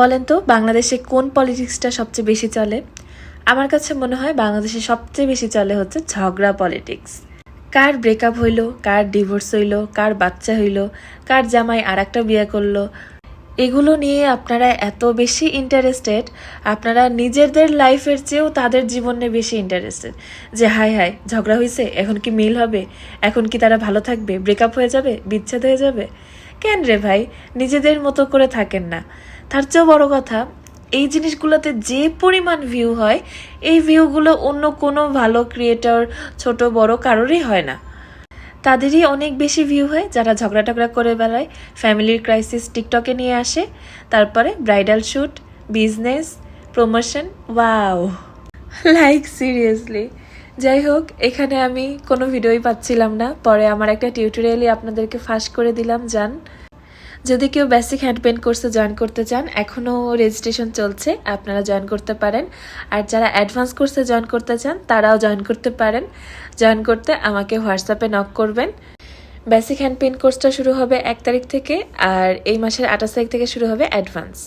বলেন তো বাংলাদেশে কোন পলিটিক্সটা সবচেয়ে বেশি চলে? আমার কাছে মনে হয় বাংলাদেশে সবচেয়ে বেশি চলে হচ্ছে ঝগড়া পলিটিক্স। কার ব্রেকআপ হইলো, কার ডিভোর্স হইলো, কার বাচ্চা হইলো, কার জামাই আরেকটা বিয়ে করলো, এগুলো নিয়ে আপনারা এত বেশি ইন্টারেস্টেড, আপনারা নিজেদের লাইফের চেয়েও তাদের জীবনে বেশি ইন্টারেস্টেড। যে হায় হায় ঝগড়া হয়েছে, এখন কি মিল হবে, এখন কি তারা ভালো থাকবে, ব্রেকআপ হয়ে যাবে, বিচ্ছেদ হয়ে যাবে। কেন রে ভাই, নিজেদের মতো করে থাকেন না। তার চেয়েও বড় কথা, এই জিনিসগুলোতে যে পরিমাণ ভিউ হয়, এই ভিউগুলো অন্য কোনো ভালো ক্রিয়েটর, ছোট বড় কারোরই হয় না। তাদেরই অনেক বেশি ভিউ হয় যারা ঝগড়া টগড়া করে বেড়ায়, ফ্যামিলির ক্রাইসিস টিকটকে নিয়ে আসে, তারপরে bridal shoot, business, promotion. Wow, like seriously. যাই হোক, এখানে আমি কোনো ভিডিওই পাচ্ছিলাম না, পরে আমার একটা টিউটোরিয়ালই আপনাদেরকে ফাঁস করে দিলাম। যান, যদি কেউ বেসিক হ্যান্ড পেইন্ট কোর্সে জয়েন করতে চান, এখনও রেজিস্ট্রেশন চলছে, আপনারা জয়েন করতে পারেন। আর যারা অ্যাডভান্স কোর্সে জয়েন করতে চান তারাও জয়েন করতে পারেন। জয়েন করতে আমাকে হোয়াটসঅ্যাপে নক করবেন। বেসিক হ্যান্ড পেইন্ট কোর্সটা শুরু হবে 1 তারিখ থেকে, আর এই মাসের 28 তারিখ থেকে শুরু হবে অ্যাডভান্স।